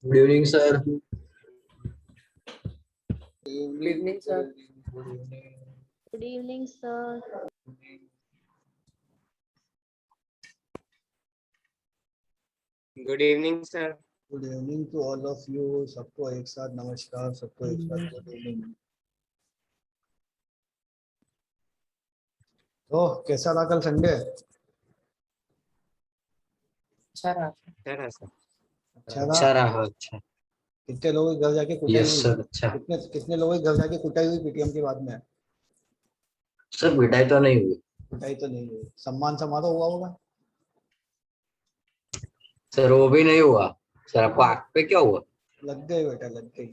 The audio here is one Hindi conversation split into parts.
Good evening sir. Good evening, sir. Good evening, sir. Good evening, sir. Good evening to all of you. सबको एक साथ नमस्कार, सबको एक साथ गुड इवनिंग। तो कैसा रहा कल संडे? अच्छा रहा सर। अच्छा अच्छा रहा। रहा। अच्छा। कितने लोगों के घर जाके कुटाई यस हुई? सर। अच्छा कितने कितने लोगों के घर जाके कुटाई हुई पीटीएम के बाद में? सर, पिटाई तो नहीं हुई। कुटाई तो नहीं हुई, सम्मान समारोह हुआ होगा। सर वो भी नहीं हुआ। सर आपको आंख पे क्या हुआ? लग गई बेटा, लग गई।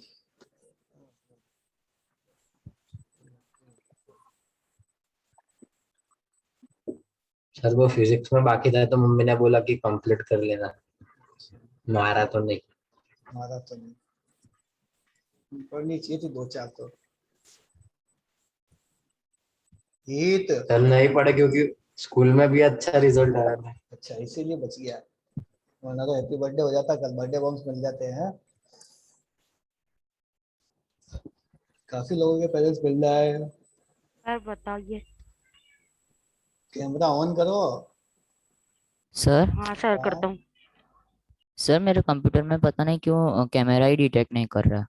सर वो फिजिक्स में बाकी था तो मम्मी ने बोला कि कंप्लीट कर लेना। मारा तो नहीं। हमारा तो नहीं, पढ़नी चाहिए थी दो चार तो। हित। सर नहीं पढ़े क्योंकि स्कूल में भी अच्छा रिजल्ट आया था। अच्छा, इसीलिए बच गया, वरना तो हैप्पी बर्थडे हो जाता, कल बर्थडे बॉम्ब्स मिल जाते हैं। काफी लोगों के पेरेंट्स मिल रहा है। सर बताइए। कैमरा ऑन करो। सर हाँ सर करता हूँ। सर मेरे कंप्यूटर में पता नहीं क्यों कैमरा ही डिटेक्ट नहीं कर रहा।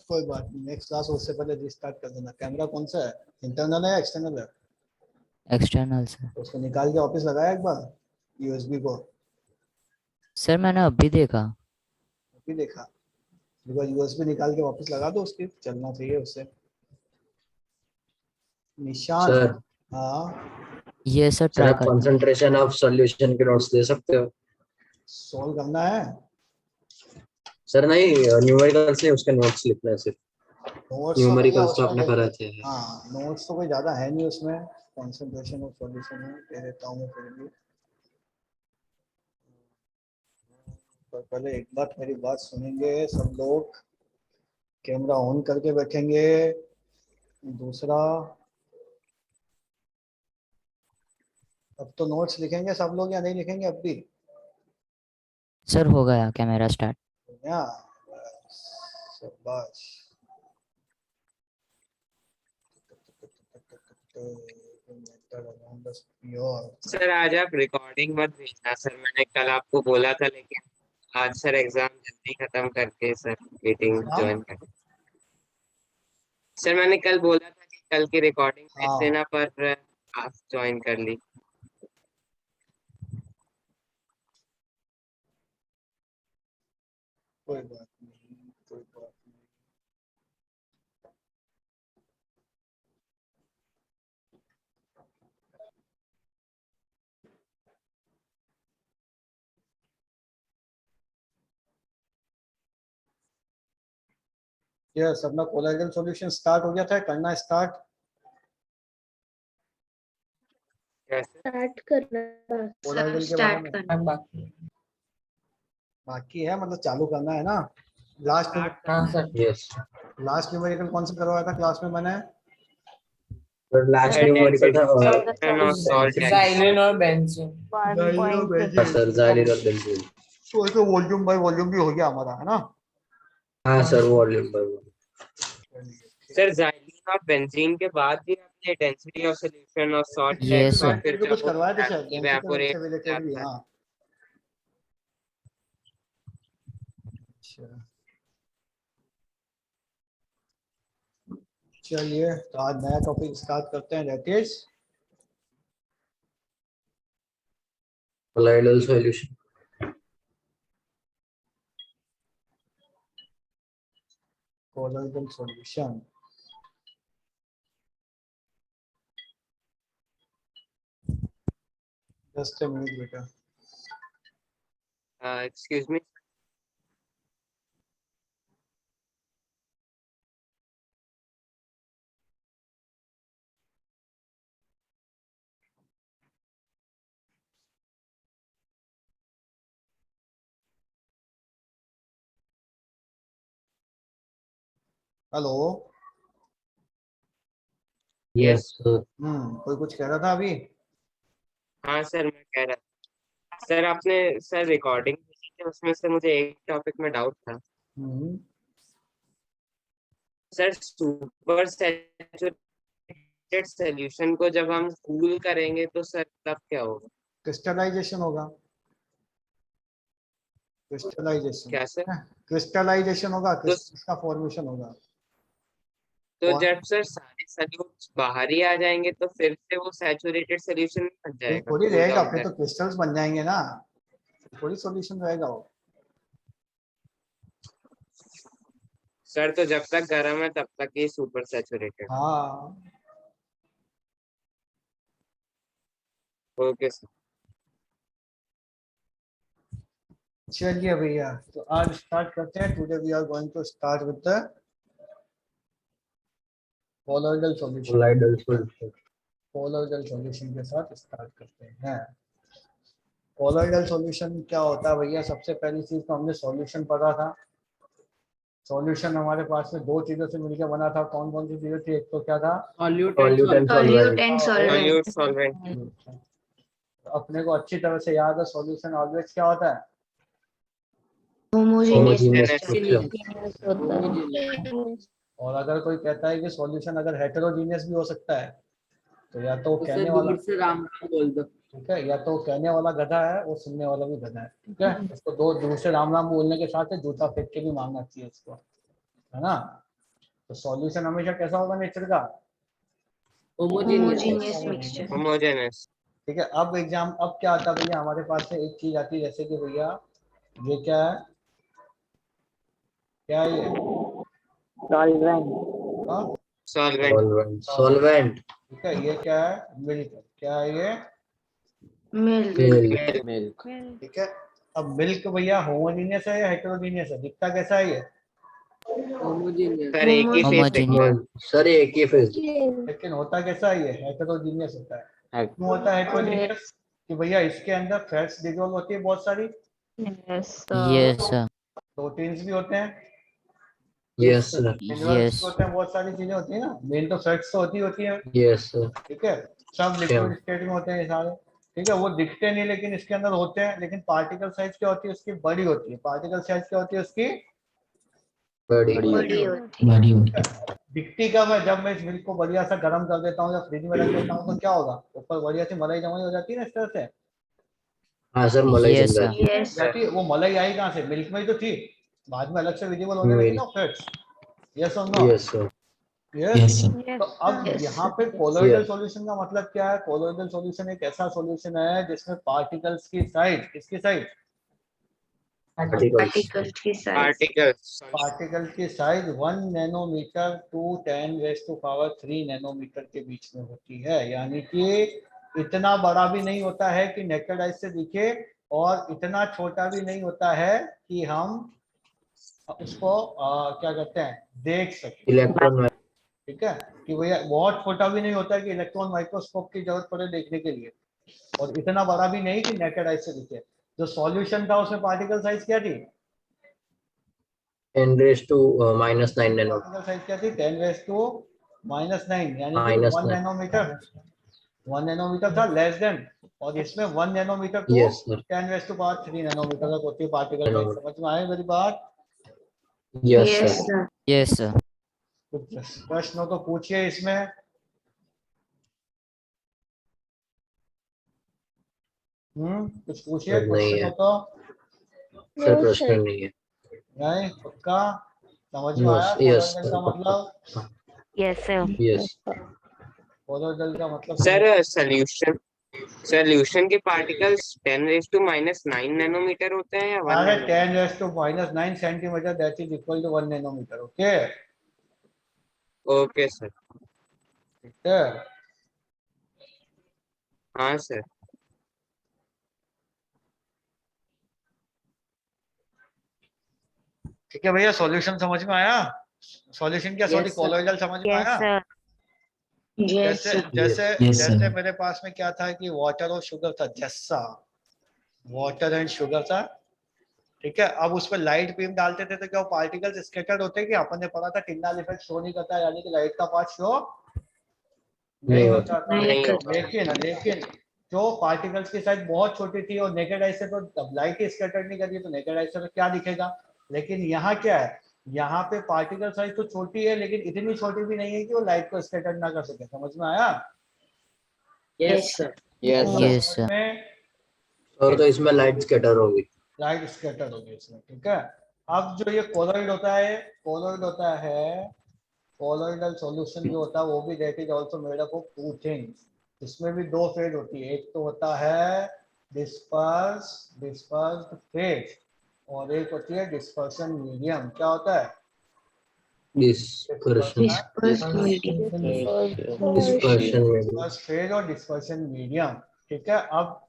कोई बात नहीं, नेक्स्ट क्लास उससे पहले रिस्टार्ट कर देना। कैमरा कौन सा है, इंटरनल है या एक्सटर्नल है? External sir. तो उसको निकाल के वापस लगाया एक बार, यूएसबी को। सर मैंने अभी देखा। अभी देखा? एक बार यूएसबी निकाल के वापस लगा दो, उसकी चलना चाहिए उससे। निशान। सर। हाँ। ये सर सर ट्राई आप करता हूँ। कंसंट्रेशन ऑफ सॉल्यूशन के नोट्स दे सकते हो। सॉल्व करना है। सर नहीं, न्यूमेरिकल्स नहीं, उसके नोट्स लिखना है सिर्फ। नोट्स तो भैया न्यूमेरिकल्स तो उसमें आपने करा थे। हाँ, नोट्स तो कोई ज्यादा है नहीं उसमें। कंसंट्रेशन और सॉल्यूशन है, दे देता हूँ मैं फिर भी। पर पहले एक बात, मेरी बात सुनेंगे सब लोग। कैमरा ऑन करके बैठेंगे। दूसरा, अब तो नोट्स लिखेंगे सब लोग या नहीं लिखेंगे अब भी? सर हो गया कैमरा स्टार्ट। या शाबाश। सर आज आप रिकॉर्डिंग मत भेजना सर, मैंने कल आपको बोला था, लेकिन आज सर एग्जाम जल्दी खत्म करके सर मीटिंग ज्वाइन कर। सर मैंने कल बोला था कि कल की रिकॉर्डिंग भेज हाँ, देना, पर आज ज्वाइन कर ली। कोई बात नहीं, कोई बात नहीं। यस, अपना कोलाइडल सॉल्यूशन स्टार्ट हो गया था, करना स्टार्ट। कैसे? स्टार्ट करना। कोलाइडल के बारे में बाकी है, मतलब चालू करना है ना। लास्ट में, यस लास्ट न्यूमेरिकल कौन सा करवाया था क्लास में मैंने? सर, लास्ट सर न्यूमेरिकल था डेंसिटी और सॉल्ट Xylene और बेंजीन। 1.3। सर जाइलिन और बेंजीन। तो इसको वॉल्यूम बाय वॉल्यूम भी हो गया हमारा, है ना। हाँ sir, volume by volume. Sir xylene और बेंजीन के बाद भी आपने डेंसिटी ऑफ सॉल्यूशन और सॉल्ट Yes, टेस्ट, और sir. फिर तो जब कुछ वो करवाया था शायद, डेंसिटी इवेपोरेट से हो रिलेटेड भी। जाता है। हाँ। अच्छा, चलिए तो आज नया टॉपिक स्टार्ट करते हैं, that is colloidal solution. Colloidal solution. Just a minute बेटा। Excuse me. Hello. Yes yes. Sir. कोई कुछ कह रहा था अभी? हाँ सर, मैं कह रहा था सर, आपने सर रिकॉर्डिंग भेजी थे उसमें से मुझे एक टॉपिक में डाउट था हम्म, सर। सुपर सैचुरेटेड सॉल्यूशन को जब हम कूल करेंगे तो सर तब क्या होगा? क्रिस्टलाइजेशन होगा, क्रिस्टलाइजेशन, क्या सर? क्रिस्टलाइजेशन होगा, तो क्रिस्टल्स का फॉर्मेशन होगा। तो और जब सर सारे सॉल्यूट्स बाहर ही आ जाएंगे तो फिर से वो सैचुरेटेड सॉल्यूशन बन फिर जाएगा थोड़ी कूल रहेगा, डाउन फिर कर। तो क्रिस्टल्स बन जाएंगे ना, थोड़ी सॉल्यूशन रहेगा वो। सर तो जब तक गर्म है तब तक ये सुपर सैचुरेटेड। हाँ, ओके सर। चलिए भैया, तो आज स्टार्ट करते हैं। Today we are going to start with the colloidal solution. Colloidal solution. Colloidal solution के साथ स्टार्ट करते हैं। कोलॉइडल सॉल्यूशन क्या होता है भैया? सबसे पहली चीज तो हमने सॉल्यूशन पढ़ा था। सॉल्यूशन हमारे पास में दो चीजों से मिलकर बना था। कौन कौन सी चीजें थी? एक तो क्या था? Solute and solute solvent. And solute solvent. Solvent. अपने को अच्छी तरह से याद है, सॉल्यूशन ऑलवेज क्या होता है? Homogeneous homogeneous Homogeneous. मिक्सचर। होता है। और अगर कोई कहता है कि सॉल्यूशन अगर हेटेरोजीनियस भी हो सकता है, तो या तो कहने वाला, से राम बोल दो। ठीक है, या तो कहने वाला गधा है और सुनने वाला भी गधा है, ठीक है। उसको दो दूर से राम राम बोलने के साथ है जूता फेंक के भी मांगना चाहिए इसको, है ना। तो सॉल्यूशन हमेशा कैसा होगा नेचर का? Homogeneous mixture. होमोजेनियस। ठीक है। अब एग्जाम, अब क्या आता है भैया हमारे पास से? एक चीज आती है, जैसे कि भैया ये क्या है? क्या है ये? हाँ, सॉल्वेंट। सॉल्वेंट। ठीक है। ये क्या है? मिल्क। क्या है ये? मिल्क। मिल्क। ठीक है। अब मिल्क भैया होमोजीनियस है या हेटेरोजीनियस है? दिखता कैसा है ये? होमोजेनियस। सर एक ही फेस दिखता है। सर एक ही फेज। लेकिन होता कैसा है ये? हेटेरोजीनियस होता है। क्यों होता है हेटेरोजीनियस? कि भैया इसके अंदर फैट्स डिजोल्व होती है बहुत सारी, यस सर। प्रोटीन्स भी होते हैं, यस सर। मिनरल्स यस भी होते हैं, बहुत सारी चीजें होती है ना। मेन तो फैट्स तो होती है, यस सर। ठीक है। सब लिक्विड स्टेट में होते हैं ये सारे, ठीक है। वो दिखते नहीं लेकिन इसके अंदर होते हैं। लेकिन पार्टिकल साइज क्या होती है उसकी? बड़ी होती है। पार्टिकल साइज क्या होती है उसकी? बड़ी। बड़ी होती है। दिखती कब है? जब मैं इस मिल्क को बढ़िया सा गर्म कर देता हूँ या फ्रिज में रख देता हूँ तो क्या होगा? ऊपर बढ़िया सी मलाई जमाई हो जाती है ना इस तरह से। हाँ सर, मलाई यस जम सर। जाती है। यस जाती है। वो मलाई आई कहाँ से? मिल्क में ही तो थी, बाद में अलग से विजिबल होने लगी ना फैट्स। यस और no? Yes sir. Yes. Yes तो अब यहाँ पे कोलोइडल सॉल्यूशन का मतलब क्या है? कोलोइडल सॉल्यूशन एक ऐसा सॉल्यूशन है जिसमें पार्टिकल्स की साइज, किसकी साइज? पार्टिकल्स। पार्टिकल्स की साइज पार्टिकल्स। पार्टिकल की साइज 1 नैनोमीटर टू 10⁻³ नैनोमीटर के बीच में होती है। यानी कि इतना बड़ा भी नहीं होता है कि नेकेड आइज से दिखे, और इतना छोटा भी नहीं होता है कि हम उसको क्या कहते हैं, देख सके, इलेक्ट्रॉन। ठीक है। कि भैया बहुत छोटा भी नहीं होता है कि इलेक्ट्रॉन माइक्रोस्कोप की जरूरत पड़े देखने के लिए, और इतना बड़ा भी नहीं कि नेकेड आइज से दिखे। जो सॉल्यूशन था उसमें पार्टिकल साइज क्या थी? 10⁻⁻⁹ नैनो। पार्टिकल साइज क्या थी? 10⁻⁻⁹ यानी कि -9। 1 नैनोमीटर। 1 नैनोमीटर था लेस देन, और इसमें 1 नैनोमीटर को यस सर। 10⁻³ नैनोमीटर तक होती है पार्टिकल साइज। नैनोमीटर। समझ में आए मेरी बात? Yes yes sir. Sir. Yes sir. कुछ प्रश्न हो तो पूछिए इसमें। कुछ पूछिए, सर नहीं क्वेश्चन हो है। तो। सर प्रश्न नहीं है। नहीं पक्का? समझ में नो। आया यस कोलोइडल सर, का पक्का। मतलब? Yes sir. यस। कोलोइडल का मतलब सर सॉल्यूशन के पार्टिकल्स 10⁻⁻⁹ नैनोमीटर होते हैं या 1 अरे nanometre? 10⁻⁹ centimetre, that is equal to 1 nanometre. Okay, okay sir. ठीक है। हाँ सर। ठीक है भैया, सॉल्यूशन समझ में आया? सॉल्यूशन क्या, सॉरी, Yes, sir. कोलोइडल समझ में यस आया? सर। यस जैसे सर। जैसे Yes, sir. जैसे मेरे पास में क्या था कि वाटर और शुगर था, जैसा वाटर एंड शुगर था, ठीक है। अब उसमें लाइट बीम डालते थे तो क्या वो पार्टिकल्स स्कैटर्ड होते हैं? कि अपन ने पढ़ा था टिंडाल इफेक्ट शो नहीं करता, यानी कि लाइट का पार्ट शो नहीं नहीं होता था। नहीं नहीं होता। लेकिन लेकिन जो पार्टिकल्स की साइज बहुत छोटी थी और नेकेड आई से तो लाइट ही स्कैटर नहीं कर रही, तो नेकेड आई से तो क्या दिखेगा। लेकिन यहाँ क्या है, यहाँ पे पार्टिकल साइज तो छोटी है लेकिन इतनी छोटी भी नहीं है कि वो लाइट को स्कैटर ना कर सके। समझ में आया? Yes sir. Yes, sir. में और तो इसमें लाइट स्कैटर होगी। लाइट स्कैटर होगी इसमें, ठीक है। अब जो ये कोलॉइड होता है कोलॉइडल सॉल्यूशन जो होता है वो भी that is also made up of two things. इसमें भी दो फेज होती है, एक तो होता है डिस्पर्स्ड फेज और एक होती है डिस्पर्शन मीडियम। क्या होता है? Dispersion medium. फेज और डिस्पर्शन मीडियम, ठीक है। अब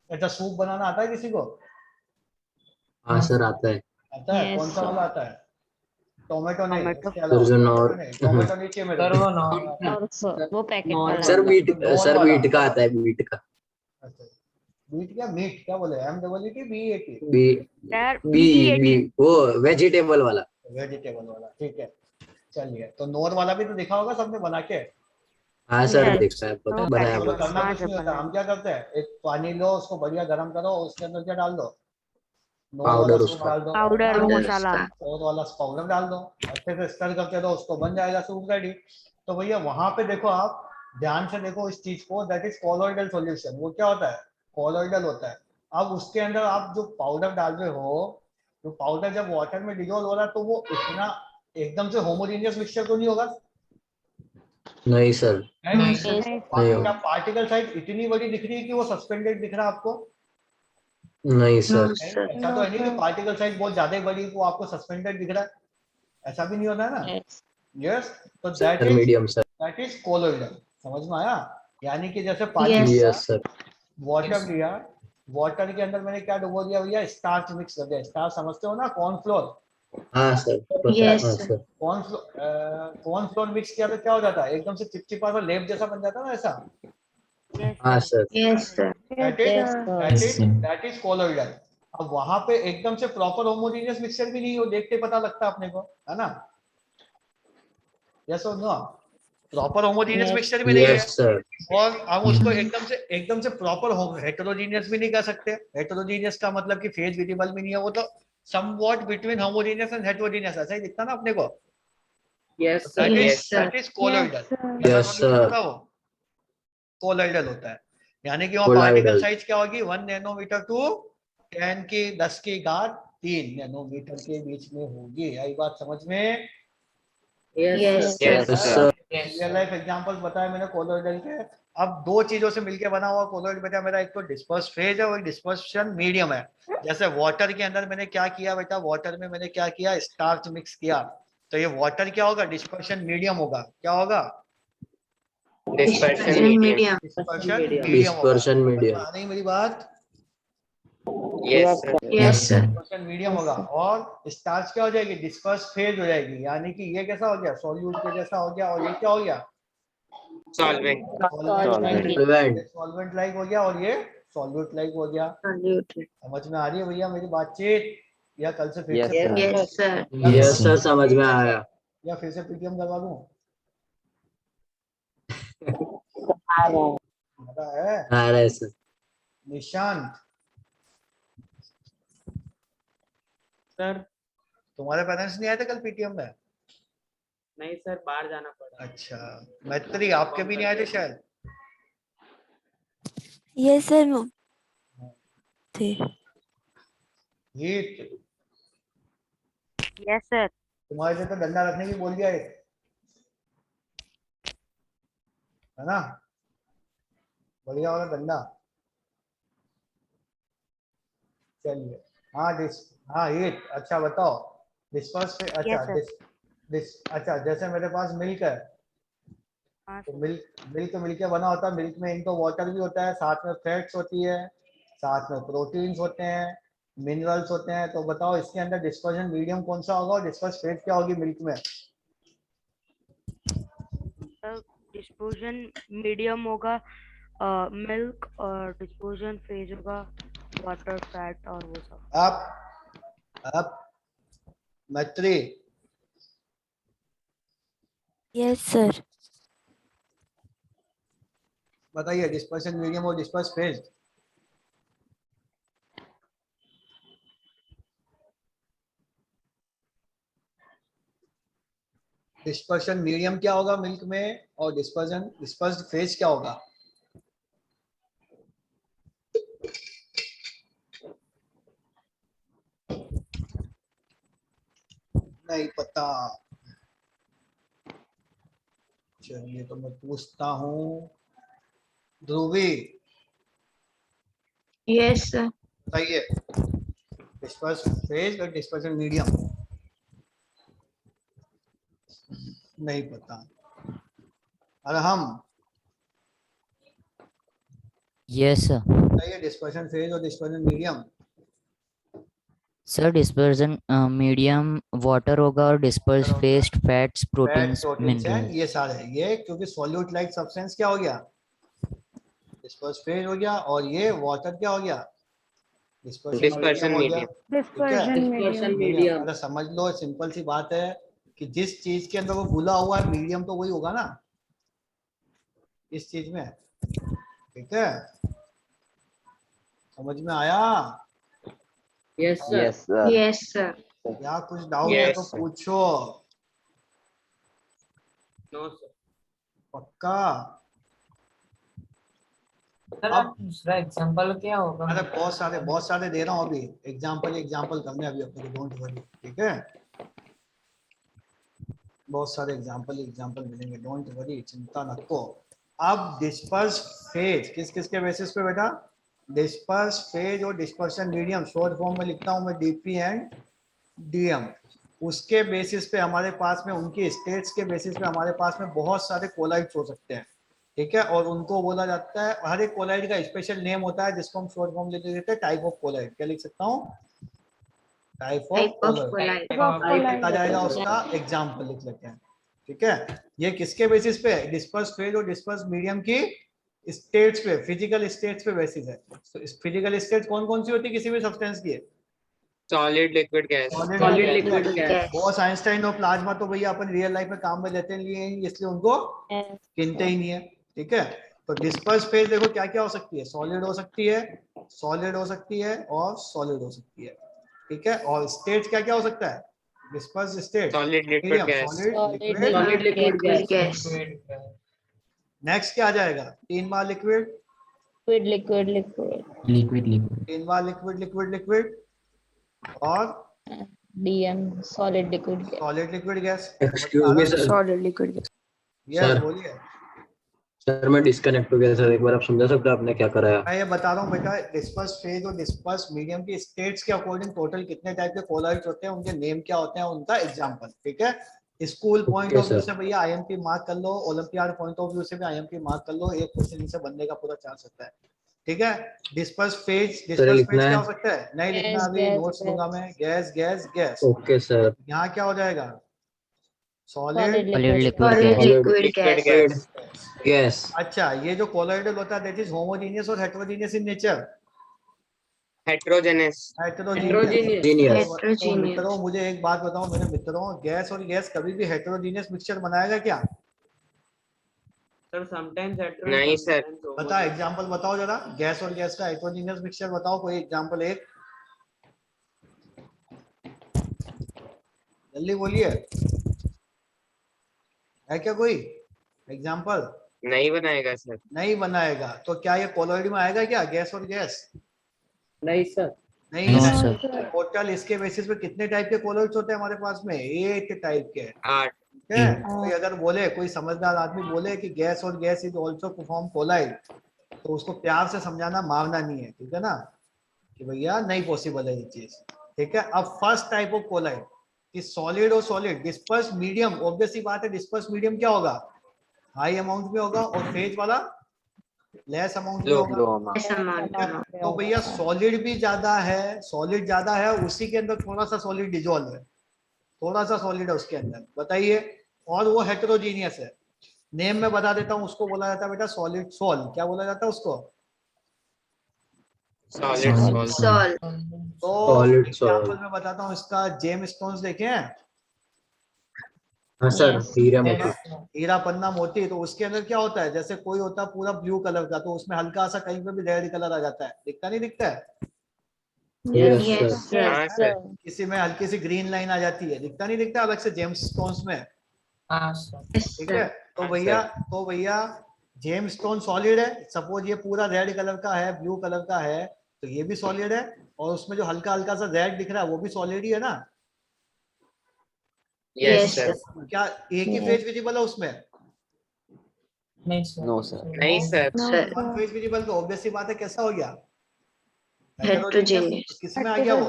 ऐसा सूप बनाना आता है किसी को? हाँ सर आता है। आता है? Yes, कौन सा वाला आता है? टोमेटो नहीं, टोमेटो। उसके अलावा सर्जन और टोमेटो नहीं चाहिए मेरे को। और वो पैकेट वाला सर वीट, नॉन सर वाला। वीट का आता है, वीट का। अच्छा, मीट क्या, मीट क्या बोले, MEET बी यार बी BEAT बी वो वेजिटेबल वाला। वेजिटेबल वाला, ठीक है। चलिए, तो नोर वाला भी तो दिखा होगा सबने बना के। हाँ सर Yes. देखता है, नो बनाया तो पैकेट हुआ। करना हाँ कुछ जब नहीं होता, बनाया। हम क्या करते हैं, एक पानी लो, उसको बढ़िया गर्म करो, उसके अंदर क्या डाल दो, नोर वाला पाउडर सूप उसका। डाल दो, पाउडर मसाला। नोर वाला पाउडर डाल दो, अच्छे से स्टर करके दो, उसको बन जाएगा सूप रेडी। तो भैया वहां पे देखो, आप ध्यान से देखो इस चीज को, दैट इज कोलॉइडल सॉल्यूशन। वो क्या होता है? कोलॉइडल होता है। अब उसके अंदर आप जो पाउडर डाल रहे हो, तो पाउडर जब वाटर में डिजोल्व हो रहा है तो वो इतना एकदम से होमोजेनियस मिक्सचर तो नहीं होगा, नहीं सर, है नहीं नहीं क्या होगा। पार्टिकल साइज इतनी बड़ी दिख रही है कि वो सस्पेंडेड दिख रहा है आपको? नहीं सर, ऐसा तो है नहीं कि पार्टिकल साइज बहुत ज्यादा बड़ी वो आपको सस्पेंडेड दिख रहा है, ऐसा भी नहीं होता है ना। यस, तो sir medium sir. That is colloidal. समझ में आया? यानी कि जैसे पानी यस सर। वाटर लिया, वाटर के अंदर मैंने क्या डुबो दिया भैया, स्टार्च मिक्स कर दिया। स्टार्च समझते हो ना, कॉर्नफ्लोर। हाँ सर पता है, हाँ सर। कॉर्नफ्लोर मिक्स किया तो क्या हो जाता है, एकदम से चिपचिपा सा लेप जैसा बन जाता है ना, ऐसा। हाँ सर। That is colloidal. अब वहां पे एकदम से प्रॉपर होमोजेनियस मिक्सचर भी नहीं हो, देख के पता लगता है अपने को, है ना। यस और नो? प्रॉपर होमोजेनियस मिक्सचर भी नहीं है, यस सर। और हम उसको एकदम से प्रॉपर हेटेरोजेनियस भी नहीं कर सकते। हेटेरोजेनियस का मतलब कि फेज विजिबल भी नहीं है, वो तो somewhat between homogeneous and heterogeneous, ऐसा ही दिखता ना अपने को। Yes sir. That is colloidal. Yes sir. Colloidal होता है, यानी कि वो पार्टिकल कोलाइडल। साइज क्या होगी, 1 नैनोमीटर टू 10⁻³ नैनोमीटर के बीच में होगी। आई बात समझ में? Yes yes sir. Real life examples बताए मैंने कोलॉइडल के। अब दो चीजों से मिलकर बना हुआ कोलॉइड बेटा मेरा, एक तो डिस्पर्स फेज है और डिस्पर्शन मीडियम है। जैसे वाटर के अंदर मैंने क्या किया बेटा, वाटर में मैंने क्या किया, स्टार्च मिक्स किया, तो ये वाटर क्या होगा, डिस्पर्शन मीडियम होगा। क्या होगा? Dispersion medium. डिस्पर्शन मीडियम होगा। Dispersion medium. आ रही मेरी बात? Yes sir. डिस्पर्शन मीडियम होगा। और स्टार्च क्या हो जाएगी, डिस्पर्स फेज हो जाएगी। यानी कि ये कैसा हो गया, सॉल्यूट के जैसा हो गया, और ये क्या हो गया, सॉल्वेंट। सॉल्वेंट लाइक हो गया, और ये सॉल्यूट लाइक हो गया। समझ में आ रही है भैया मेरी बातचीत, या कल से फिर से यस सर समझ में आया। या फिर से पीटीएम करवा दूं? पता है आ रहा है सर। निशांत, सर तुम्हारे पेरेंट्स नहीं आए थे कल पीटीएम में? नहीं सर, बाहर जाना पड़ा। अच्छा, मैत्री आपके भी नहीं आए थे शायद? यस सर थे। Heat, yes sir. तुम्हारे से तो डंडा रखने की बोल दिया एक, है ना, बढ़िया वाला डंडा। चलिए, हाँ हीट, अच्छा बताओ, डिस्पर्स पे, अच्छा Yes, sir. अच्छा जैसे मेरे पास मिल्क है, हाँ तो सर। मिल्क मिल्क के बना होता है। मिल्क में इनको वाटर भी होता है, साथ में फैट्स होती है, साथ में प्रोटीन्स होते हैं, मिनरल्स होते हैं। तो बताओ इसके अंदर डिस्पर्शन मीडियम कौन सा होगा और डिस्पर्स फेज क्या होगी मिल्क में? डिस्पोजन मीडियम होगा मिल्क, और डिस्पोजन फेज होगा वाटर, फैट और वो सब। आप मैत्री, यस सर। बताइए डिस्पर्शन मीडियम और डिस्पर्स फेज। डिस्पर्शन मीडियम क्या होगा मिल्क में, और डिस्पर्स्ड फेज क्या होगा? नहीं पता। चलिए तो मैं पूछता हूँ, ध्रुवी यस सर। बताइए डिस्पर्स फेज और डिस्पर्शन मीडियम। नहीं पता। Arham yes sir. बताइए डिस्पर्शन फेज और dispersion medium. Sir dispersion medium water होगा और disperse faced fats proteins minerals. ये सारे ये क्योंकि सॉल्यूट लाइक सब्सटेंस क्या हो गया, डिस्पर्स फेज हो गया, और ये वाटर क्या हो गया, डिस्पर्शन डिस्पर्शन मीडियम हो गया। मीडियम। ठीक है डिस्पर्शन मीडियम। अगर समझ लो, सिंपल सी बात है कि जिस चीज के अंदर वो घुला हुआ है मीडियम तो वही होगा ना इस चीज में। ठीक है, समझ में आया? Yes sir. Yes sir. Yes sir. या कुछ डाउट है तो Yes, sir. पूछो। No sir. पक्का? अब दूसरा एग्जांपल क्या होगा? अरे बहुत सारे दे रहा हूँ अभी, एग्जाम्पल करने अभी अपने को, डोंट वरी। ठीक है, बहुत सारे एग्जाम्पल मिलेंगे, डोंट वरी, चिंता न को। अब डिस्पर्स फेज किस के बेसिस पे बेटा? डिस्पर्स फेज और डिस्पर्शन मीडियम, शॉर्ट फॉर्म में लिखता हूँ मैं डीपी एंड डीएम। उसके बेसिस पे हमारे पास में, उनकी स्टेट्स के बेसिस पे हमारे पास में बहुत सारे कोलाइड्स हो सकते हैं। ठीक है, और उनको बोला जाता है, हर एक कोलाइड का स्पेशल नेम होता है जिसको हम शॉर्ट फॉर्म लिख देते हैं टाइप ऑफ कोलाइड। क्या लिख सकता हूँ? Type of colloid. लिखा जाएगा उसका एग्जाम्पल लिख लेते हैं। ठीक है, ये किसके बेसिस पे? डिस्पर्स फेज और डिस्पर्स मीडियम की स्टेट्स पे, फिजिकल स्टेट्स पे बेसिस है। तो फिजिकल स्टेट्स कौन कौन सी होती है किसी भी सब्सटेंस की? Solid liquid gas. Solid liquid gas. Boss Einstein और प्लाज्मा तो भैया अपन रियल लाइफ में काम में लेते लिए हैं, इसलिए उनको गिनते ही नहीं है। ठीक है, तो डिस्पर्स फेज देखो क्या क्या हो सकती है, सॉलिड हो सकती है, सॉलिड हो सकती है और सॉलिड हो सकती है। ठीक है, और स्टेट्स क्या क्या हो सकता है? Disperse state, solid liquid gas. Solid liquid gas. Next क्या आ जाएगा? 3 बार लिक्विड, लिक्विड 3 बार लिक्विड और DM solid liquid gas. Excuse me sir. Solid liquid gas. Yes sir. बोलिए। सर मैं डिस्कनेक्ट हो गया सर, एक बार आप समझा सकते हो आपने क्या कराया? मैं ये बता रहा हूँ बेटा, डिस्पर्स फेज और डिस्पर्स मीडियम की स्टेट्स के अकॉर्डिंग टोटल कितने टाइप के कोलाइड्स होते हैं, उनके नेम क्या होते हैं, उनका एग्जांपल। ठीक है, school point Okay, of view sir. से भैया आईएमपी मार्क कर लो, ओलंपियाड पॉइंट ऑफ व्यू से भी आईएमपी मार्क कर लो, एक क्वेश्चन इनसे बनने का पूरा चांस होता है। ठीक है, डिस्पर्स फेज लिखना क्या है? हो सकता है? नहीं लिखना, अभी नोट्स दूंगा मैं। Gas gas gas. Okay sir. यहाँ क्या हो जाएगा? Solid liquid gas. यस। अच्छा, ये जो कोलॉइडल होता है दैट इज होमोजेनियस और heterogeneous in nature? Heterogeneous. Heterogeneous. तो मित्रों मुझे एक बात बताओ मेरे मित्रों, गैस और गैस कभी भी हेटेरोजेनियस मिक्सचर बनाएगा क्या? Sir sometimes hetero. नहीं सर। बता, एग्जांपल बताओ जरा, गैस और गैस का हेटेरोजेनियस मिक्सचर बताओ, कोई एग्जांपल एक जल्दी बोलिए, है क्या कोई एग्जांपल? नहीं बनाएगा सर। नहीं बनाएगा, तो क्या ये कोलॉइड में आएगा क्या गैस और गैस? नहीं सर। नहीं No, है। sir. टोटल इसके बेसिस पे कितने टाइप के कोलॉइड्स होते हैं हमारे पास में? 8 टाइप के। 8। ठीक है, कोई अगर बोले, कोई समझदार आदमी बोले कि गैस और gas is also perform colloid, तो उसको प्यार से समझाना, मारना नहीं है। ठीक है ना, कि भैया नहीं पॉसिबल है ये चीज। ठीक है, अब फर्स्ट टाइप ऑफ कोलाइड कि सॉलिड और सॉलिड, डिस्पर्स मीडियम, ऑब्वियस सी बात है डिस्पर्स मीडियम क्या होगा? हाई अमाउंट में होगा, और फेज वाला लेस अमाउंट में होगा। तो भैया सॉलिड भी ज्यादा है, सॉलिड ज्यादा है, उसी के अंदर थोड़ा सा सॉलिड डिजोल्व है, थोड़ा सा सॉलिड है उसके अंदर, बताइए, और वो हेटेरोजीनियस है। नेम में बता देता हूँ, उसको बोला जाता है बेटा सॉलिड सोल। क्या बोला जाता है उसको? Solid salt. तो Solid एग्जांपल salt. में बताता हूँ इसका, जेम स्टोन्स देखे हैं? हाँ सर, Yes. हीरा Yes, मोती। sir. हीरा पन्ना मोती, तो उसके अंदर क्या होता है, जैसे कोई होता है पूरा ब्लू कलर का, तो उसमें हल्का सा कहीं पे भी रेड कलर आ जाता है, दिखता नहीं दिखता है? Yes Yes, sir. हाँ सर। किसी में हल्की सी ग्रीन लाइन आ जाती है, दिखता नहीं दिखता अलग से जेम्स स्टोन्स में? हाँ sir. yes, ठीक sir. है, तो हाँ, भैया जेम्स स्टोन सॉलिड है, सपोज ये पूरा रेड कलर का है, ब्लू कलर का है, तो ये भी सॉलिड है, और उसमें जो हल्का हल्का सा रेड दिख रहा है वो भी सॉलिड ही है ना? Yes Yes, sir. sir. क्या एक ही फेज विजिबल है उसमें? नहीं sir. No, sir. नहीं sir. No, one phase visible, तो ऑब्वियस सी बात है, कैसा हो गया? Heterogeneous. किसमें आ गया वो?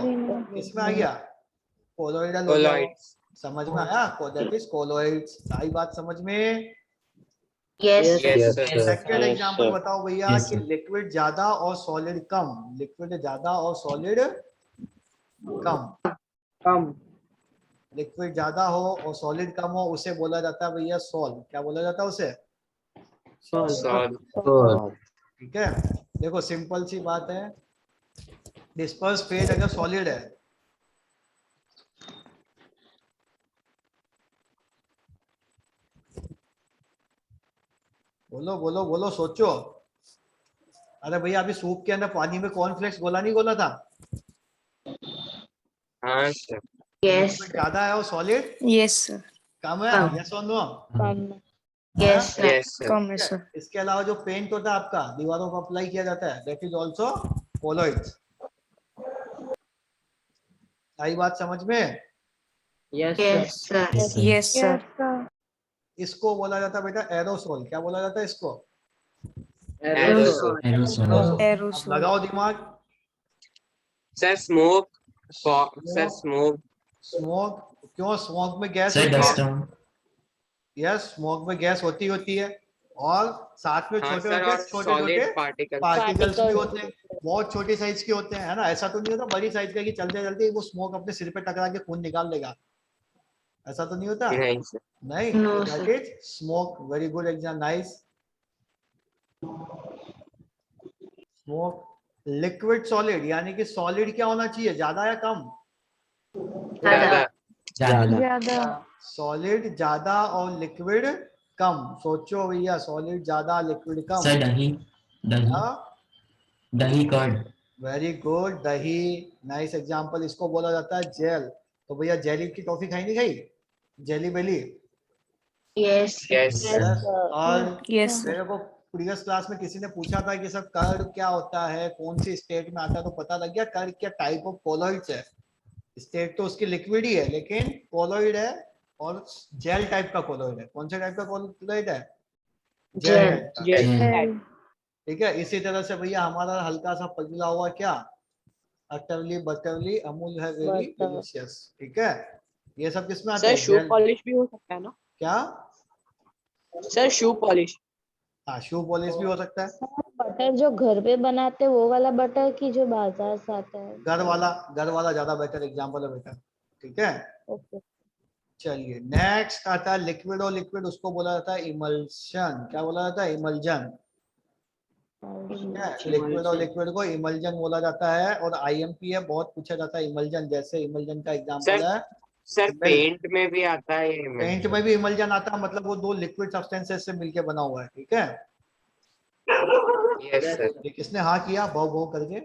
किसमें आ गया? कोलोइडल हो गया वो। कोलॉइड्स। समझ में आया? That is colloids. आई बात समझ में? Yes, yes yes sir. Sir. Second example बताओ भैया Yes, कि sir. लिक्विड ज्यादा और सॉलिड कम, लिक्विड ज्यादा और सॉलिड कम, कम। लिक्विड ज्यादा हो और सॉलिड कम हो, उसे बोला जाता है भैया सॉल। क्या बोला जाता है उसे? सॉल्व। तो ठीक है, देखो सिंपल सी बात है, डिस्पर्स फेज अगर सॉलिड है, बोलो बोलो बोलो, सोचो। अरे भैया अभी सूप के अंदर पानी में कॉर्नफ्लेक्स गोला नहीं गोला था? हाँ सर। yes, लिक्विड ज्यादा है और सॉलिड Yes, sir. कम है, कम। यस और no? yes, sir. Yes sir. Come, sir. इसके अलावा जो पेंट होता है आपका, दीवारों पर अप्लाई किया जाता है, दैट इज ऑल्सो कोलोइड्स। आई बात समझ में? Yes Yes, sir. Yes, sir. इसको बोला जाता है बेटा एरोसोल। क्या बोला जाता है इसको? एरोसोल। Aerosol. अब Aerosol. लगाओ दिमाग। Sir smoke. Sir smoke. Smoke, क्यों? स्मोक में गैस होती है। यस, स्मोक में गैस होती है, और साथ में हाँ छोटे सर, छोटे और छोटे छोटे सॉलिड पार्टिकल। पार्टिकल्स भी होते हैं, बहुत छोटी साइज के होते हैं, है ना? ऐसा तो नहीं होता बड़ी साइज का कि चलते चलते वो स्मोक अपने सिर पे टकरा के खून निकाल देगा, ऐसा तो नहीं होता। नहीं सर। नहीं, No, that is smoke. Very good exam, nice. Smoke. Liquid solid, यानी कि सॉलिड क्या होना चाहिए, ज्यादा या कम? ज्यादा। Zyada. सॉलिड ज्यादा और लिक्विड कम। सोचो भैया, सॉलिड ज्यादा लिक्विड कम। दही कर्ड। वेरी गुड, दही। Nice example. इसको बोला जाता है जेल। तो भैया जेली की टॉफी खाई नहीं खाई? जेली बेली। Yes, yes. और Yes, sir. मेरे को प्रीवियस क्लास में किसी ने पूछा था कि सर कर्ड क्या होता है, कौन सी स्टेट में आता है, तो पता लग गया कर्ड क्या टाइप ऑफ कोलोइड्स है। स्टेट तो उसकी लिक्विड ही है, लेकिन कोलोइड है, और जेल टाइप का कोलोइड है। कौन से टाइप का कोलोइड है? Gel Gel. टाइप का। यस ठीक है, इसी तरह से भैया हमारा हल्का सा पतला हुआ क्या, अटरली बटरली अमूल है, वेरी डिलीशियस। ठीक है, ये सब किसमें आता सर है? शू जेल। पॉलिश भी हो सकता है ना? क्या? Sir shoe polish. हाँ, शू पॉलिश भी हो सकता है। बटर जो घर पे बनाते हैं वो वाला बटर की जो बाजार से आता है? घर वाला ज्यादा बेटर एग्जांपल है बेटा। ठीक है, ओके। चलिए नेक्स्ट आता है लिक्विड। और लिक्विड उसको बोला जाता है इमल्शन। क्या बोला जाता है? इमल्जन। लिक्विड और लिक्विड को इमल्जन बोला जाता है, और आईएमपी है, बहुत पूछा जाता है इमल्जन। जैसे इमल्जन का एग्जांपल है, सर पेंट में भी आता है ये। पेंट में भी इमल्जन आता है, मतलब वो दो लिक्विड सब्सटेंसेस से मिलके बना हुआ है। ठीक है, यस सर। ये किसने हाँ किया भाव भाव करके?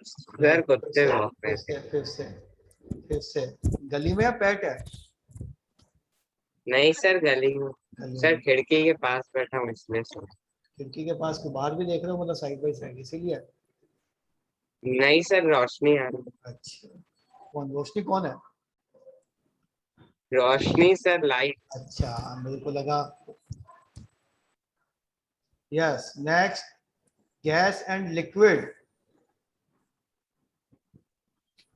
सर कुत्ते भौंक रहे थे। फिर से गली में या पेट है? नहीं सर, गली में। गली सर में। खिड़की के पास बैठा हूँ इसलिए सर। खिड़की के पास को बाहर भी देख रहे हो, मतलब साइड बाई साइड, इसीलिए? नहीं सर, रोशनी आ रही। अच्छा, कौन रोशनी, कौन है? रोशनी सर, लाइट। अच्छा, मेरे को लगा। Yes, next, gas and liquid.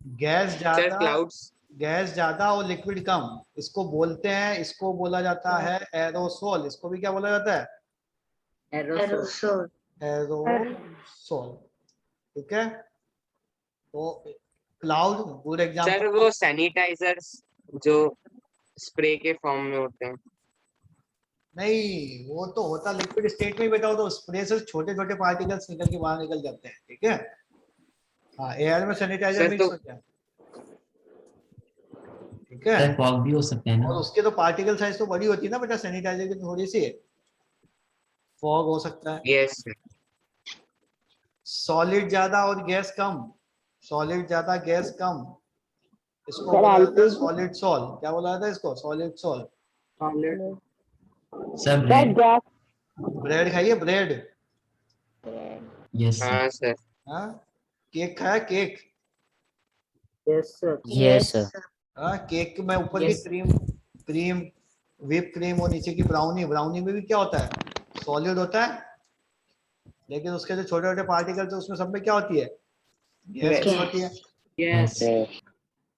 Gas sir ज्यादा, क्लाउड्स। गैस ज्यादा और लिक्विड कम, इसको बोलते हैं, इसको बोला जाता है एरोसोल। इसको भी क्या बोला जाता है? Aerosol. एरोसोल। ठीक है, तो क्लाउड गुड सर एग्जांपल। वो सैनिटाइजर्स जो स्प्रे के फॉर्म में होते हैं। नहीं, वो तो होता लिक्विड स्टेट में ही बेटा, हो तो स्प्रे से छोटे छोटे पार्टिकल्स निकल के बाहर निकल जाते हैं। ठीक है, हाँ, एयर में सैनिटाइजर सर मिक्स तो हो जाए। ठीक है, फॉग भी हो सकता है और ना? उसके तो पार्टिकल साइज तो बड़ी होती है ना बेटा, सैनिटाइजर की थोड़ी सी, फॉग हो सकता है। Yes sir. सॉलिड ज्यादा और गैस कम, सॉलिड ज्यादा गैस कम, इसको सर, बोला जाता है LPG? Solid sol. क्या बोला जाता है इसको? Solid sol. Solid. Sir sir, bread. Gas. Bread खाइए, ब्रेड। Yes sir. हाँ सर। हाँ, केक खाया, cake. Yes, sir. Yes, sir. हाँ, केक में ऊपर की Yes. Cream, cream, whip cream, और नीचे की ब्राउनी, ब्राउनी में भी क्या होता है? सॉलिड होता है, लेकिन उसके जो छोटे छोटे पार्टिकल्स है उसमें सब में क्या होती है? गैस भी होती है। Yes.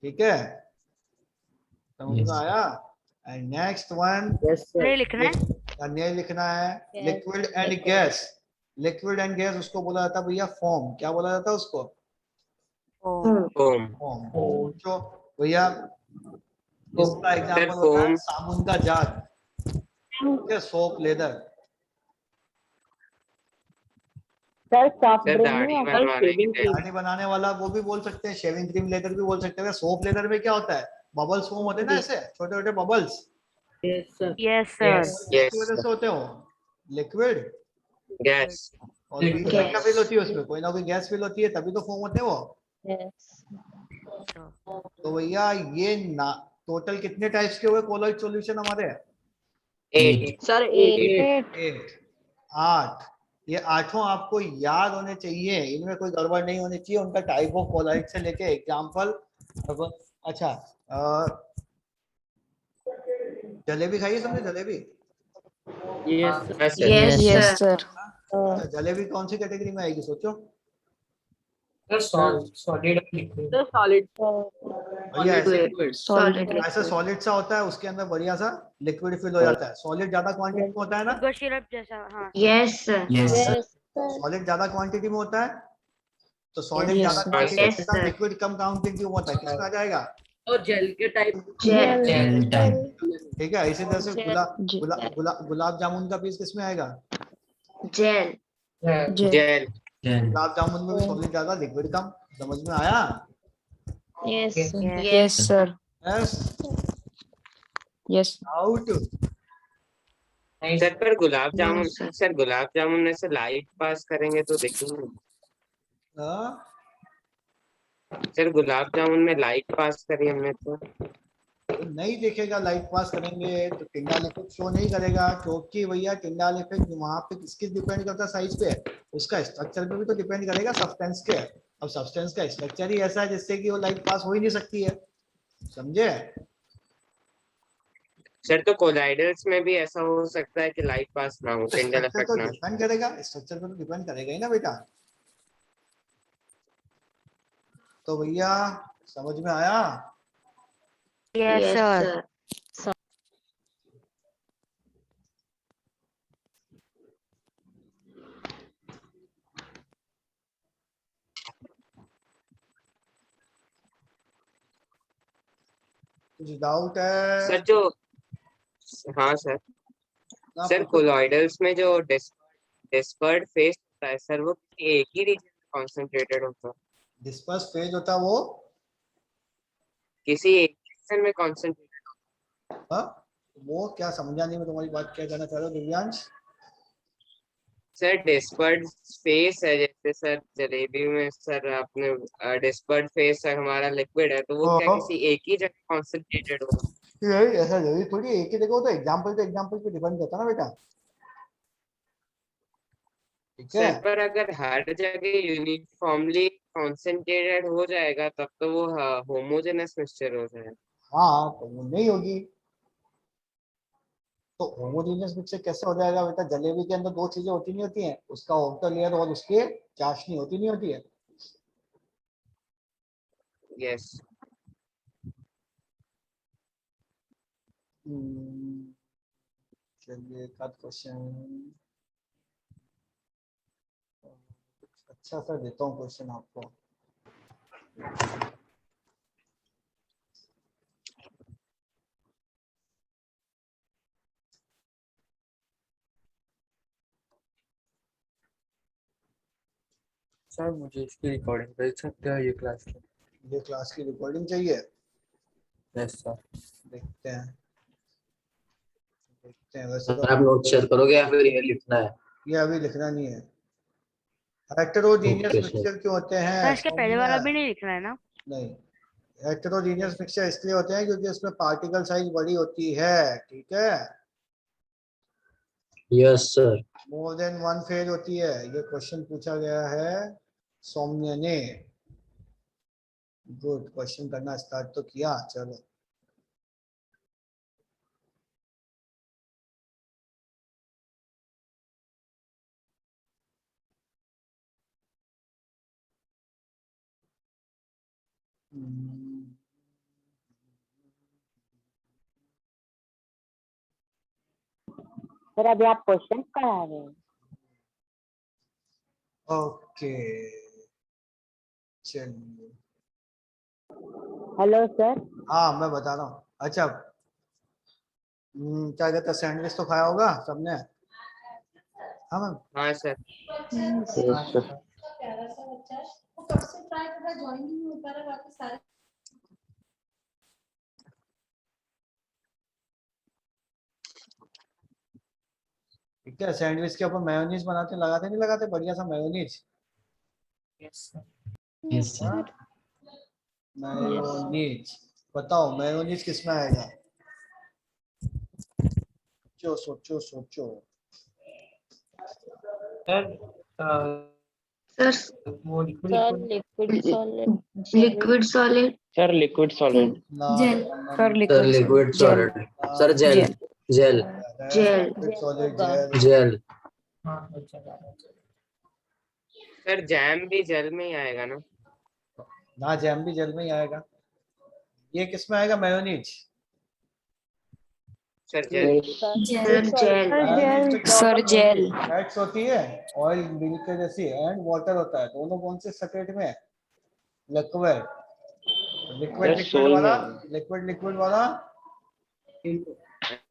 ठीक है, समझ Yes. में आया? And next one, Yes, sir. नहीं लिखना है। नहीं लिखना है। Yes. Liquid and gas, liquid and gas उसको बोला जाता है भैया फॉर्म। क्या बोला जाता है उसको? फोम। फॉर्म। जो भैया इसका एग्जांपल होता है फोम। साबुन का जार, ठीक है, soap, leather. Sir, soft sir drink दाढ़ी नहीं होता? बनवाने के लिए। दाढ़ी बनाने वाला वो भी बोल सकते हैं, शेविंग क्रीम लेदर भी बोल सकते हैं। सोप लेदर में क्या होता है? बबल्स फॉर्म होते हैं ना, ऐसे छोटे छोटे bubbles, Yes, sir. Yes sir. किसकी वजह से होते हो? Liquid, gas. और बीच में क्या फिल होती है? उसमें कोई ना कोई गैस फिल होती है, तभी तो फॉर्म होते हैं वो। Yes. तो भैया ये ना टोटल कितने टाइप्स के हुए कोलॉइड सॉल्यूशन हमारे? 8। Sir, 8. 8, 8। ये आठों आपको याद होने चाहिए, इनमें कोई गड़बड़ नहीं होनी चाहिए। उनका टाइप ऑफ कोलॉइड से लेके एग्जांपल। अच्छा, जलेबी खाइए सबने, जलेबी। Yes, sir. हाँ sir. Yes, Yes, sir. sir. अच्छा, जलेबी कौन सी कैटेगरी में आएगी सोचो? Sir solid liquid. Sir, solid. भैया ऐसे Liquid. Solid. ऐसा सॉलिड सा होता है, उसके अंदर बढ़िया सा लिक्विड फिल हो जाता है। सॉलिड ज्यादा क्वांटिटी में होता है ना? शुगर सिरप जैसा। हाँ Yes, sir. Yes Yes, sir. Solid ज्यादा क्वांटिटी में होता है, तो सॉलिड Yes, ज्यादा sir. क्वांटिटी में Yes, होता है, sir. लिक्विड कम क्वांटिटी में होता है। किसमें आ जाएगा? और जेल के टाइप। Gel. Jail type. ठीक है, इसी तरह से Gel. गुलाब जामुन का पीस किसमें आएगा? Gel. Gel. Jail. Jail. Gulab jamun में भी सॉलिड ज्यादा, लिक्विड कम। समझ में आया? Yes, sir. Yes, sir. Yes, Yes. Out. Sir पर गुलाब No, जामुन, sir. सर गुलाब जामुन में से लाइट पास करेंगे तो देखेंगे। सर गुलाब जामुन में लाइट पास करी हमने तो। नहीं देखेगा, लाइट पास करेंगे तो टिंडाल इफेक्ट शो नहीं करेगा, क्योंकि भैया टिंडाल इफेक्ट वहां पे किसकी डिपेंड करता है? साइज पे, उसका स्ट्रक्चर पे भी तो डिपेंड करेगा, सब्सटेंस के। अब सब्सटेंस का स्ट्रक्चर ही ऐसा है जिससे कि वो लाइट पास हो ही नहीं सकती है। समझे? सर तो कोलाइडल्स में भी ऐसा हो सकता है कि लाइट पास ना हो, टिंडल स्ट्रक्चर इफेक्ट तो ना। डिपेंड करेगा, स्ट्रक्चर पे तो डिपेंड करेगा ही ना बेटा। तो भैया समझ में आया? Yes Yes, sir. sir. कुछ डाउट है? सर जो, हाँ सर। ना सर पूछो। कोलॉइडल्स में जो डिस्पर्ड फेस होता है सर, वो किसी एक ही रीजन में कॉन्सेंट्रेटेड होता है? डिस्पर्स फेज होता है वो, किसी एक रीजन में कॉन्सेंट्रेटेड। हाँ? वो क्या समझा नहीं मैं तुम्हारी बात, क्या कहना चाह रहे हो दिव्यांश? सर डिस्पर्ड फेस है, जैसे सर जलेबी में सर आपने डिस्पर्ड फेस है, हमारा लिक्विड है, तो वो क्या हाँ। किसी एक ही जगह कॉन्सेंट्रेटेड होगा? यही ऐसा जरूरी थोड़ी एक ही जगह होता है, एग्जाम्पल पे डिपेंड करता है ना बेटा। ठीक है, सर पर अगर हर जगह यूनिफॉर्मली कॉन्सेंट्रेटेड हो जाएगा तब तो वो होमोजेनस मिक्सचर हो जाएगा। हाँ तो वो नहीं होगी। तो होमोजेनियस मिक्सचर कैसे हो जाएगा बेटा? जलेबी के अंदर दो चीजें होती नहीं होती हैं, उसका आउटर लेयर और उसके चाशनी होती नहीं होती है। यस। चलिए एक आध क्वेश्चन अच्छा सा देता हूँ क्वेश्चन आपको। सर मुझे इसकी रिकॉर्डिंग भेज सकते हैं ये क्लास की? ये क्लास की रिकॉर्डिंग चाहिए? Yes sir. देखते हैं वैसे तो सर आप नोट शेयर करोगे या फिर ये लिखना है? ये अभी लिखना नहीं है। Heterogeneous okay sir. मिक्सचर क्यों होते सर हैं इसके पहले वाला भी नहीं लिखना है ना? नहीं, हेटेरोजीनियस मिक्सचर इसलिए होते हैं क्योंकि उसमें पार्टिकल साइज बड़ी होती है, ठीक है, yes sir. More than one phase होती है। ये क्वेश्चन पूछा गया है सौम्य ने। गुड, क्वेश्चन करना स्टार्ट तो किया, चलो। सर अभी आप क्वेश्चन पढ़ा रहे हैं? ओके चलिए। Hello sir. हाँ मैं बता रहा हूँ। अच्छा क्या कहते हैं, सैंडविच तो खाया होगा सबने? हाँ मैम। हाँ सर। Yes sir. ठीक है, सैंडविच के ऊपर मेयोनीज बनाते लगाते नहीं लगाते, बढ़िया सा mayonnaise. Yes sir. Yes sir. Mayonnaise, बताओ मेयोनीज किस में आएगा? सोचो सोचो सोचो। सर वो sir liquid solid. Liquid solid, sir liquid solid. Gel, sir sir liquid liquid gel, solid. Sir gel. Gel. Gel. Gel, solid होगा। जेल। जेल। हाँ चला। सर जैम भी जेल में ही आएगा ना? ना, जैम भी जेल में ही आएगा। ये किस में आएगा mayonnaise? Sir gel. Sir gel, sir gel. Fats होती है ऑयल मिल्क के जैसी, एंड वाटर होता है, दोनों कौन से सेपरेट में? Liquid. Liquid sir liquid sol वाला, में। लिक्विड लिक्विड वाला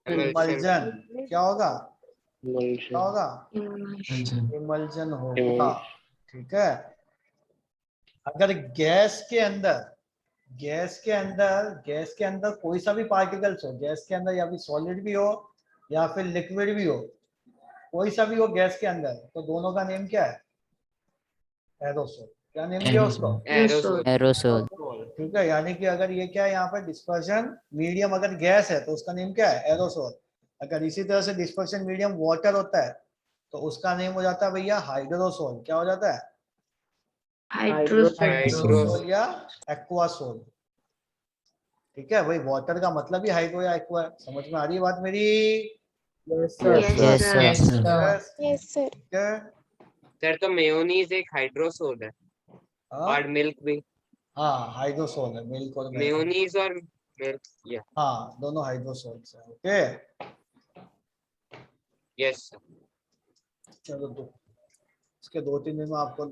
Emulsion। इमल्जन। क्या होगा? क्या इमल्शन। होगा? इमल्शन। इमल्जन होगा, ठीक है। अगर गैस के अंदर, गैस के अंदर कोई सा भी पार्टिकल्स हो, गैस के अंदर या फिर सॉलिड भी हो या फिर लिक्विड भी हो, कोई सा भी हो गैस के अंदर, तो दोनों का नेम क्या है? एरोसोल। क्या नेम दिया उसको? एरोसोल। एरोसोल। ठीक है, यानी कि अगर ये क्या है यहाँ पर डिस्पर्शन मीडियम अगर गैस है तो उसका नेम क्या है? एरोसोल। अगर इसी तरह से डिस्पर्शन मीडियम वाटर होता है तो उसका नेम हो जाता है भैया हाइड्रोसोल। क्या हो जाता है? हाइड्रोसोल या एक्वासोल। ठीक है भाई, वाटर का मतलब ही हाइड्रो या एक्वा है। समझ में आ रही है बात मेरी? Yes yes sir, yes sir. Sir. Yes sir. ठीक है। सर तो मेयोनीज एक हाइड्रोसोल है हाँ और मिल्क भी। हाँ, हाइड्रोसोल है, मिल्क और मेयोनीज और मिल्क। या हाँ, दोनों हाइड्रोसोल्स है। Okay yes sir. चलो, दो इसके 2-3 दिन में आपको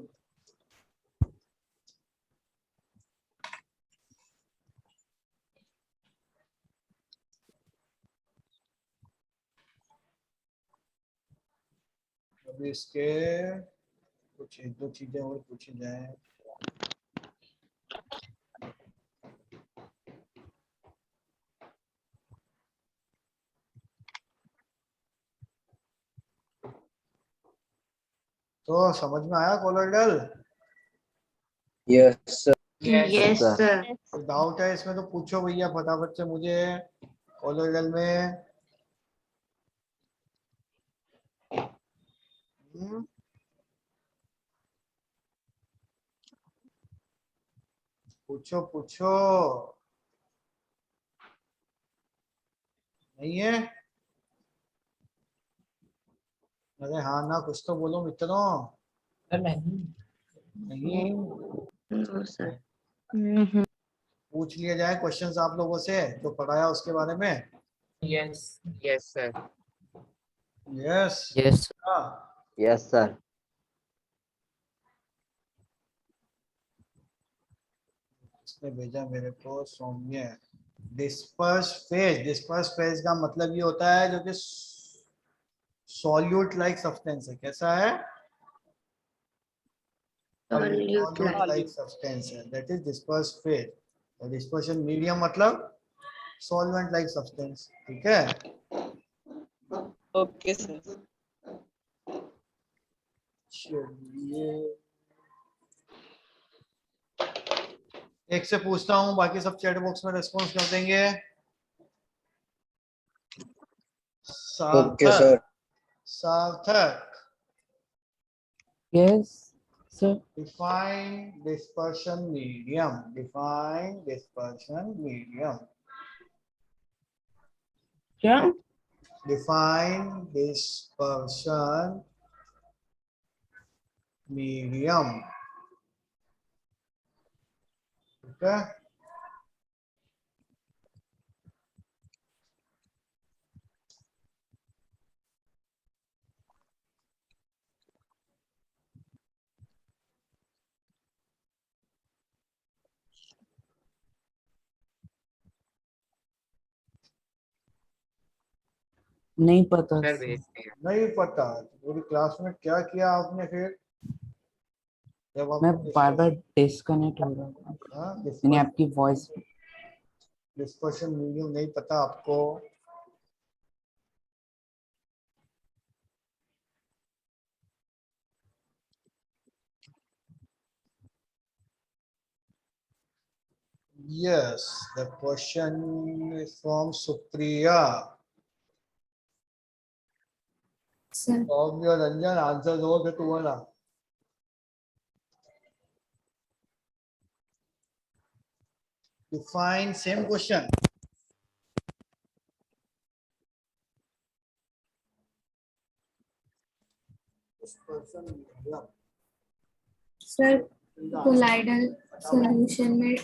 अभी इसके कुछ 1-2 चीजें और पूछी जाए। तो समझ में आया colloidal? Yes sir. Yes sir, कोई डाउट है इसमें तो पूछो भैया फटाफट से मुझे। कोलोइडल में पूछो पूछो। नहीं है? अरे हाँ ना, कुछ तो बोलो मित्रों। नहीं। नहीं? नो सर, पूछ लिया जाए क्वेश्चंस आप लोगों से जो पढ़ाया उसके बारे में। Yes. Yes sir. Yes. Yes. हाँ, यस सर। इसने भेजा मेरे को सौम्य। डिस्पर्स फेज, डिस्पर्स फेज का मतलब ये होता है जो कि सॉल्यूट लाइक सब्सटेंस है। कैसा है? Solute solute like, like substance है, दैट इज डिस्पर्स फेज। और डिस्पर्शन मीडियम मतलब सॉल्वेंट लाइक सब्सटेंस, ठीक है। Okay sir. चलिए एक से पूछता हूँ, बाकी सब चैट बॉक्स में रिस्पॉन्स कर देंगे। सार्थक, सार्थक, Yes, sir. define dispersion medium, define dispersion medium, क्या? define dispersion medium, ठीक है। नहीं पता सर sir. भेजते हैं। नहीं पता पूरी क्लास में क्या किया आपने फिर, जब मैं आपको बार बार डिस्कनेक्ट हो रहा था, यानी आपकी वॉइस। डिस्पर्शन मीडियम नहीं पता आपको? Yes, the question is from Supriya. Sir. Obvious, Ranjan, answer दो फिर तुम्हारा। Define same question. Dispersion medium. Sir, colloidal solution में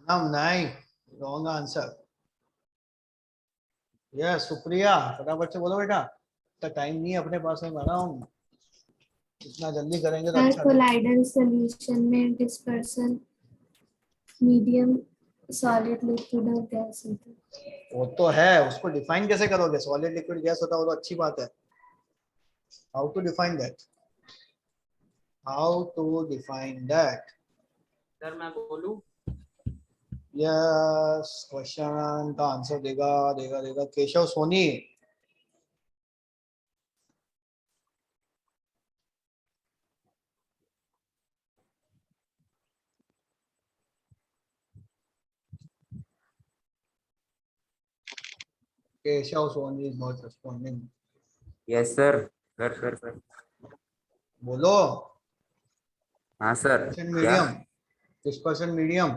नहीं, wrong answer. Yes, सुप्रिया, फटाफट से बोलो बेटा, इतना टाइम नहीं है अपने पास में मैडम, इतना जल्दी करेंगे तो Sir, अच्छा। colloidal solution में dispersion medium solid liquid और gas होता है। वो तो है, उसको डिफाइन कैसे करोगे? सॉलिड लिक्विड गैस होता है वो तो अच्छी बात है। How to define that? How to define that? Sir मैं बोलूं? यस, क्वेश्चन का आंसर देगा देगा देगा Keshav Soni. Keshav Soni is not responding. Yes sir. Sir बोलो। हाँ सर। Medium, dispersion medium.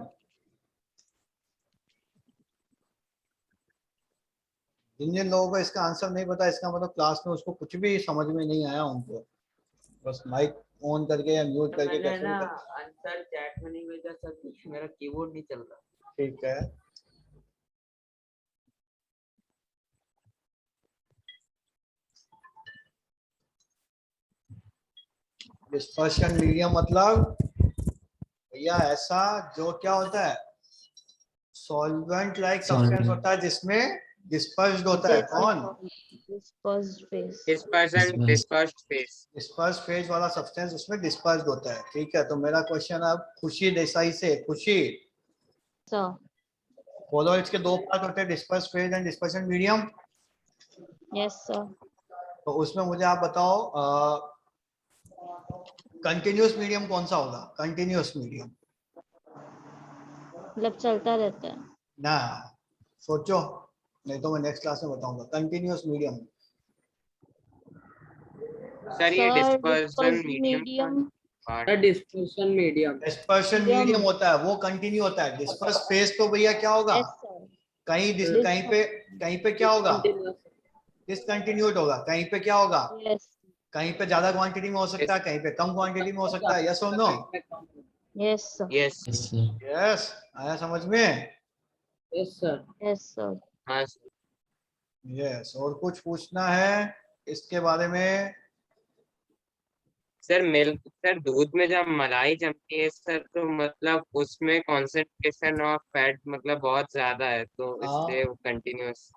जिन जिन लोगों को इसका आंसर नहीं पता, इसका मतलब क्लास में उसको कुछ भी समझ में नहीं आया उनको, बस माइक ऑन करके या म्यूट करके मैंने कैसे ना भी कर-। आंसर चैट में नहीं भेजा सर, कुछ मेरा कीबोर्ड नहीं चल रहा। ठीक है, डिस्पर्शन मीडियम मतलब भैया ऐसा जो क्या होता है, सॉल्वेंट लाइक सब्सटेंस होता है जिसमें डिस्पर्स्ड होता है। कौन? Dispersed phase. Dispersed phase. Disperse phase वाला सब्सटेंस उसमें डिस्पर्स्ड होता है। ठीक है, तो मेरा क्वेश्चन अब खुशी देसाई से। खुशी, Sir. बोलो इसके दो पार्ट होते हैं, disperse phase and dispersion medium. Yes, sir. तो उसमें मुझे आप बताओ कंटिन्यूअस मीडियम कौन सा होगा? कंटिन्यूअस मीडियम मतलब चलता रहता है। ना, सोचो, नहीं तो मैं नेक्स्ट क्लास में बताऊंगा। कंटिन्यूअस मीडियम सर ये Sir, dispersion dispersed medium medium. Dispersion medium. Dispersion medium होता है, वो कंटिन्यू होता है। डिस्पर्स फेज तो भैया क्या होगा? Yes, sir. कहीं पे क्या होगा? डिसकंटिन्यूड होगा। कहीं पे क्या होगा? Yes. कहीं पे ज्यादा क्वांटिटी में हो सकता है, कहीं पे कम क्वांटिटी में हो सकता है। यस और no? Yes, sir. Yes Yes, sir. Yes, आया समझ में? Yes sir. Yes, sir. हाँ यस, और कुछ पूछना है इसके बारे में? सर। मिल्क सर, दूध में जब मलाई जमती है सर, तो मतलब उसमें कॉन्सेंट्रेशन ऑफ फैट मतलब बहुत ज्यादा है, तो इसलिए वो कंटिन्यूअस।